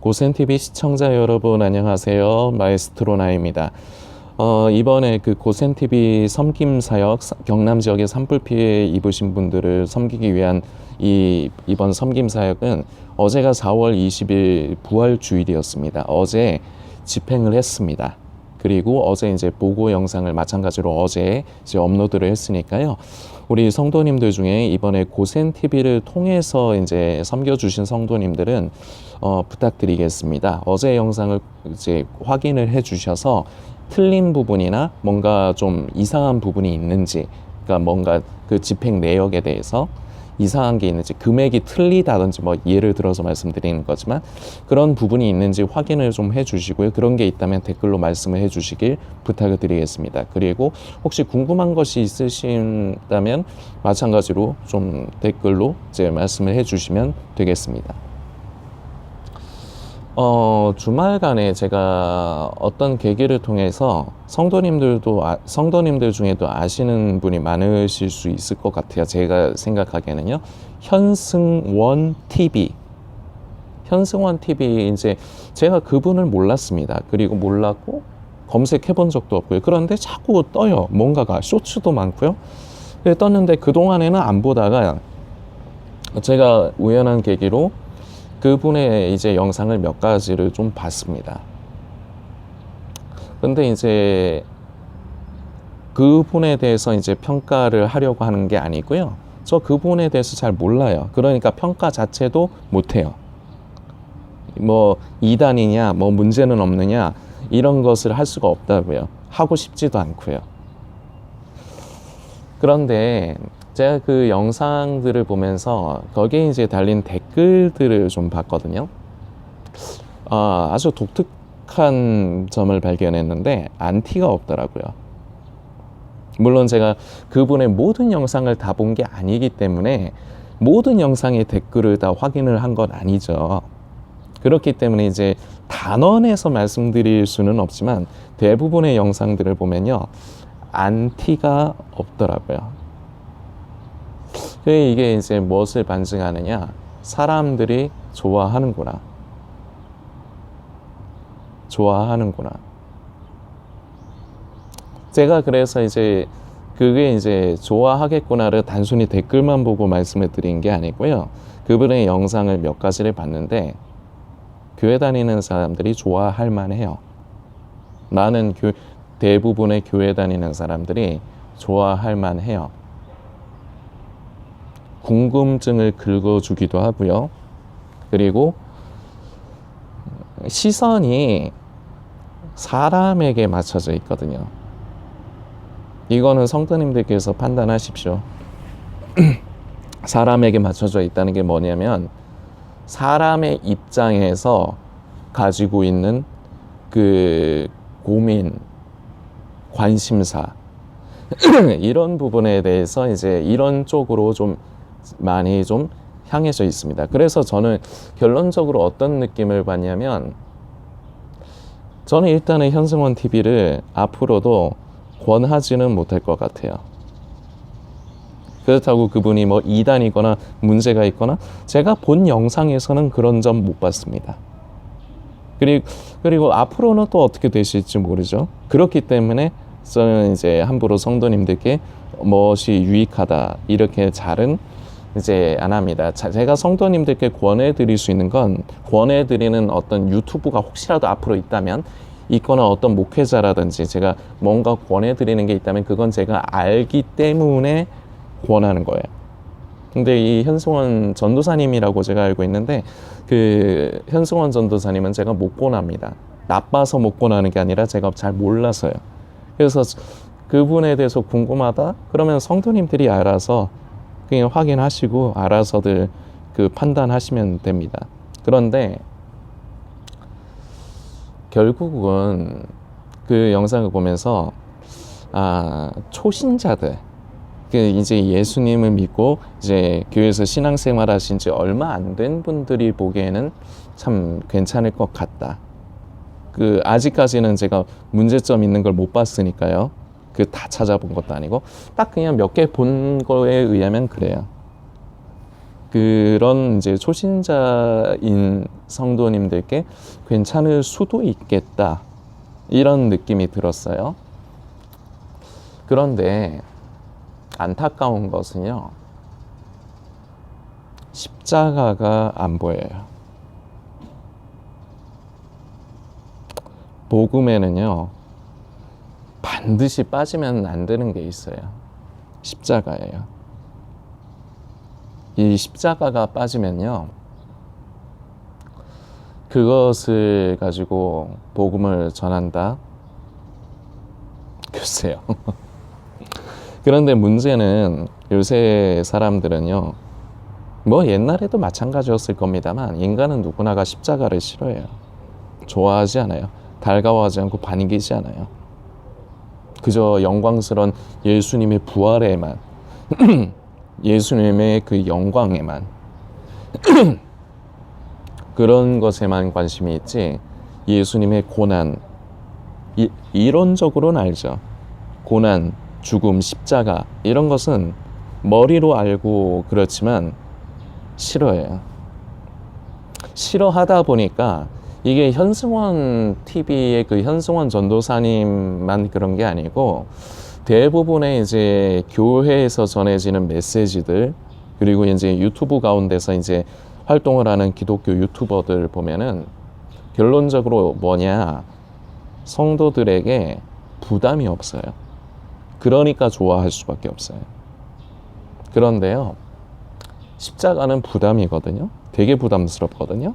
고센TV 시청자 여러분 안녕하세요. 마에스트로 나입니다. 이번에 그 고센TV 섬김사역 경남 지역의 산불 피해 입으신 분들을 섬기기 위한 이번 섬김사역은 어제가 4월 20일 부활주일이었습니다. 어제 집행을 했습니다. 그리고 어제 이제 보고 영상을 마찬가지로 어제 이제 업로드를 했으니까요. 우리 성도님들 중에 이번에 고센TV를 통해서 이제 섬겨주신 성도님들은 부탁드리겠습니다. 어제 영상을 이제 확인을 해 주셔서 틀린 부분이나 뭔가 좀 이상한 부분이 있는지, 그러니까 뭔가 그 집행 내역에 대해서 이상한 게 있는지, 금액이 틀리다든지 뭐 예를 들어서 말씀드리는 거지만 그런 부분이 있는지 확인을 좀 해주시고요. 그런 게 있다면 댓글로 말씀을 해주시길 부탁을 드리겠습니다. 그리고 혹시 궁금한 것이 있으신다면 마찬가지로 좀 댓글로 이제 말씀을 해주시면 되겠습니다. 주말간에 제가 어떤 계기를 통해서 성도님들 중에도 아시는 분이 많으실 수 있을 것 같아요. 제가 생각하기에는요. 현승원 TV. 현승원 TV, 이제 제가 그분을 몰랐습니다. 그리고 몰랐고, 검색해 본 적도 없고요. 그런데 자꾸 떠요. 뭔가가, 쇼츠도 많고요. 떴는데 그동안에는 안 보다가 제가 우연한 계기로 그분의 이제 영상을 몇 가지를 좀 봤습니다. 근데 이제 그분에 대해서 이제 평가를 하려고 하는 게 아니고요. 저 그분에 대해서 잘 몰라요. 그러니까 평가 자체도 못해요. 뭐 이단이냐, 뭐 문제는 없느냐, 이런 것을 할 수가 없다고요. 하고 싶지도 않고요. 그런데 제가 그 영상들을 보면서 거기에 이제 달린 댓글들을 좀 봤거든요. 아주 독특한 점을 발견했는데 안티가 없더라고요. 물론 제가 그분의 모든 영상을 다 본 게 아니기 때문에 모든 영상의 댓글을 다 확인을 한 건 아니죠. 그렇기 때문에 이제 단언해서 말씀드릴 수는 없지만 대부분의 영상들을 보면요, 안티가 없더라고요. 이게 이제 무엇을 반증하느냐? 사람들이 좋아하는구나. 제가 그래서 이제 그게 이제 좋아하겠구나를 단순히 댓글만 보고 말씀을 드린 게 아니고요. 그분의 영상을 몇 가지를 봤는데 교회 다니는 사람들이 좋아할 만해요. 대부분의 교회 다니는 사람들이 좋아할 만해요. 궁금증을 긁어주기도 하고요. 그리고 시선이 사람에게 맞춰져 있거든요. 이거는 성도님들께서 판단하십시오. 사람에게 맞춰져 있다는 게 뭐냐면 사람의 입장에서 가지고 있는 그 고민, 관심사 이런 부분에 대해서 이제 이런 쪽으로 좀 많이 좀 향해져 있습니다. 그래서 저는 결론적으로 어떤 느낌을 받냐면, 저는 일단은 현승원 TV를 앞으로도 권하지는 못할 것 같아요. 그렇다고 그분이 뭐 이단이거나 문제가 있거나, 제가 본 영상에서는 그런 점 못 봤습니다. 그리고 앞으로는 또 어떻게 되실지 모르죠. 그렇기 때문에 저는 이제 함부로 성도님들께 무엇이 유익하다 이렇게 잘은 이제 안 합니다. 제가 성도님들께 권해드릴 수 있는 건, 권해드리는 어떤 유튜브가 혹시라도 앞으로 있거나 어떤 목회자라든지 제가 뭔가 권해드리는 게 있다면 그건 제가 알기 때문에 권하는 거예요. 근데 이 현승원 전도사님이라고 제가 알고 있는데, 그 현승원 전도사님은 제가 못 권합니다. 나빠서 못 권하는 게 아니라 제가 잘 몰라서요. 그래서 그분에 대해서 궁금하다? 그러면 성도님들이 알아서 그냥 확인하시고 알아서들 그 판단하시면 됩니다. 그런데 결국은 그 영상을 보면서 초신자들, 그 이제 예수님을 믿고 이제 교회에서 신앙생활 하신 지 얼마 안 된 분들이 보기에는 참 괜찮을 것 같다. 그 아직까지는 제가 문제점 있는 걸 못 봤으니까요. 그 다 찾아본 것도 아니고 딱 그냥 몇 개 본 거에 의하면 그래요. 그런 이제 초신자인 성도님들께 괜찮을 수도 있겠다, 이런 느낌이 들었어요. 그런데 안타까운 것은요, 십자가가 안 보여요. 복음에는요, 반드시 빠지면 안 되는 게 있어요. 십자가예요. 이 십자가가 빠지면요, 그것을 가지고 복음을 전한다? 글쎄요. 그런데 문제는 요새 사람들은요, 뭐 옛날에도 마찬가지였을 겁니다만, 인간은 누구나가 십자가를 싫어해요. 좋아하지 않아요. 달가워하지 않고 반기지 않아요. 그저 영광스러운 예수님의 부활에만 예수님의 그 영광에만 그런 것에만 관심이 있지, 예수님의 고난, 이론적으로는 알죠. 고난, 죽음, 십자가, 이런 것은 머리로 알고 그렇지만 싫어해요. 싫어하다 보니까 이게 현승원 TV의 그 현승원 전도사님만 그런 게 아니고, 대부분의 이제 교회에서 전해지는 메시지들, 그리고 이제 유튜브 가운데서 이제 활동을 하는 기독교 유튜버들 보면은 결론적으로 뭐냐, 성도들에게 부담이 없어요. 그러니까 좋아할 수밖에 없어요. 그런데요, 십자가는 부담이거든요. 되게 부담스럽거든요.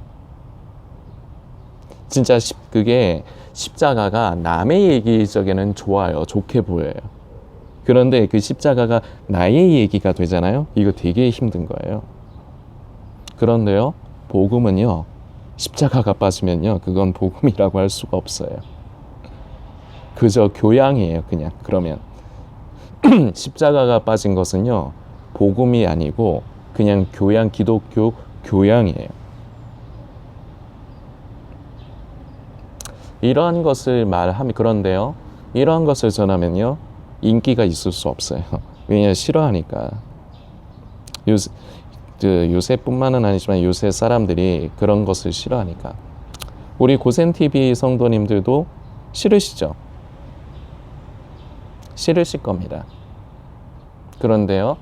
진짜 그게 십자가가 남의 얘기적에는 좋아요. 좋게 보여요. 그런데 그 십자가가 나의 얘기가 되잖아요. 이거 되게 힘든 거예요. 그런데요, 복음은요, 십자가가 빠지면요, 그건 복음이라고 할 수가 없어요. 그저 교양이에요, 그냥. 그러면 십자가가 빠진 것은요, 복음이 아니고 그냥 교양, 기독교 교양이에요. 이러한 것을 말하면, 그런데요, 이러한 것을 전하면요, 인기가 있을 수 없어요. 왜냐하면 싫어하니까. 요새뿐만은 아니지만 요새 사람들이 그런 것을 싫어하니까. 우리 고센TV 성도님들도 싫으시죠? 싫으실 겁니다. 그런데요,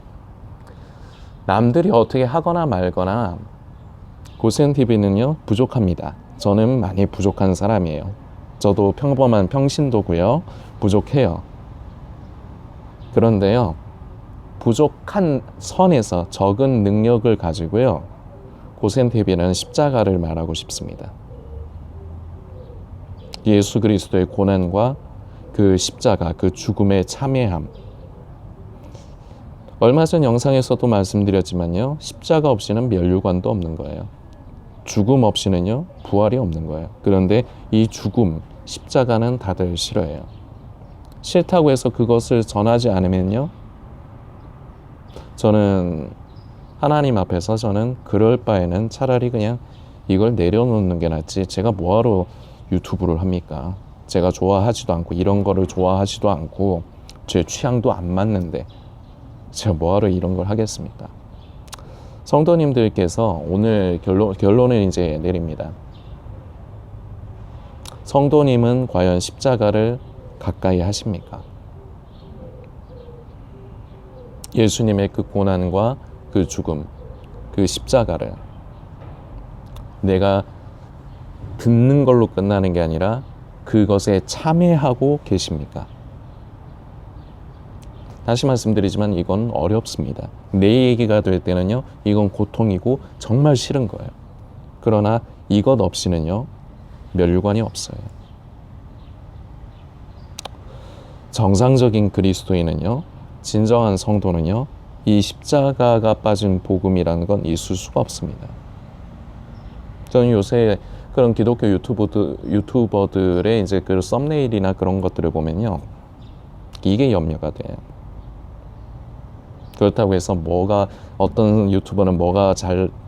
남들이 어떻게 하거나 말거나 고센TV는요, 부족합니다. 저는 많이 부족한 사람이에요. 저도 평범한 평신도고요. 부족해요. 그런데요, 부족한 선에서 적은 능력을 가지고요, 고센TV는 십자가를 말하고 싶습니다. 예수 그리스도의 고난과 그 십자가, 그 죽음의 참회함. 얼마 전 영상에서도 말씀드렸지만요, 십자가 없이는 면류관도 없는 거예요. 죽음 없이는요, 부활이 없는 거예요. 그런데 이 죽음, 십자가는 다들 싫어해요. 싫다고 해서 그것을 전하지 않으면요, 저는 하나님 앞에서 저는 그럴 바에는 차라리 그냥 이걸 내려놓는 게 낫지, 제가 뭐하러 유튜브를 합니까? 제가 좋아하지도 않고, 이런 거를 좋아하지도 않고, 제 취향도 안 맞는데 제가 뭐하러 이런 걸 하겠습니까? 성도님들께서 오늘 결론을 이제 내립니다. 성도님은 과연 십자가를 가까이 하십니까? 예수님의 그 고난과 그 죽음, 그 십자가를 내가 듣는 걸로 끝나는 게 아니라 그것에 참여하고 계십니까? 다시 말씀드리지만 이건 어렵습니다. 내 얘기가 될 때는요, 이건 고통이고 정말 싫은 거예요. 그러나 이것 없이는요, 면류관이 없어요. 정상적인 그리스도인은요, 진정한 성도는요, 이 십자가가 빠진 복음이라는 건 있을 수가 없습니다. 저는 요새 그런 기독교 유튜버들의 이제 그 썸네일이나 그런 것들을 보면요, 이게 염려가 돼요. 그렇다고 해서 어떤 유튜버는 뭐가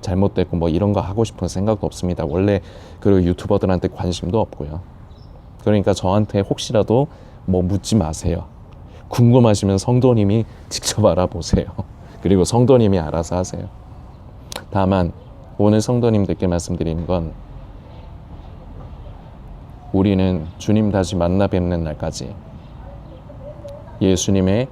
잘못됐고 뭐 이런 거 하고 싶은 생각도 없습니다. 원래 그 유튜버들한테 관심도 없고요. 그러니까 저한테 혹시라도 뭐 묻지 마세요. 궁금하시면 성도님이 직접 알아보세요. 그리고 성도님이 알아서 하세요. 다만 오늘 성도님들께 말씀드리는 건 우리는 주님 다시 만나 뵙는 날까지 예수님의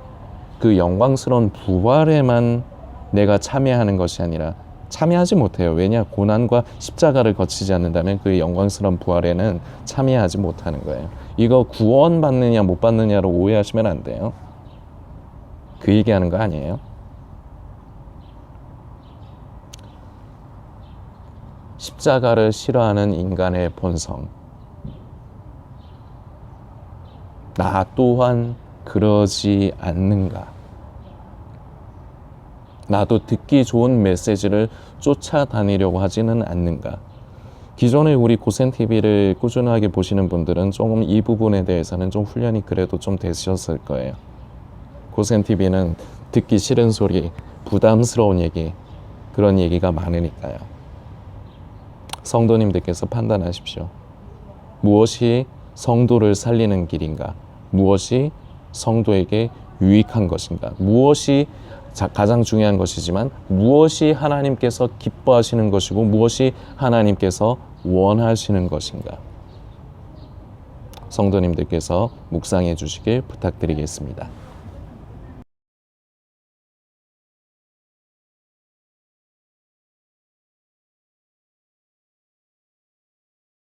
그 영광스러운 부활에만 내가 참여하는 것이 아니라 참여하지 못해요. 왜냐? 고난과 십자가를 거치지 않는다면 그 영광스러운 부활에는 참여하지 못하는 거예요. 이거 구원 받느냐 못 받느냐로 오해하시면 안 돼요. 그 얘기하는 거 아니에요. 십자가를 싫어하는 인간의 본성. 나 또한 그러지 않는가? 나도 듣기 좋은 메시지를 쫓아다니려고 하지는 않는가? 기존에 우리 고센TV를 꾸준하게 보시는 분들은 조금 이 부분에 대해서는 좀 훈련이 그래도 좀 되셨을 거예요. 고센TV는 듣기 싫은 소리, 부담스러운 얘기, 그런 얘기가 많으니까요. 성도님들께서 판단하십시오. 무엇이 성도를 살리는 길인가? 무엇이 성도에게 유익한 것인가? 무엇이 가장 중요한 것이지만 무엇이 하나님께서 기뻐하시는 것이고 무엇이 하나님께서 원하시는 것인가? 성도님들께서 묵상해 주시길 부탁드리겠습니다.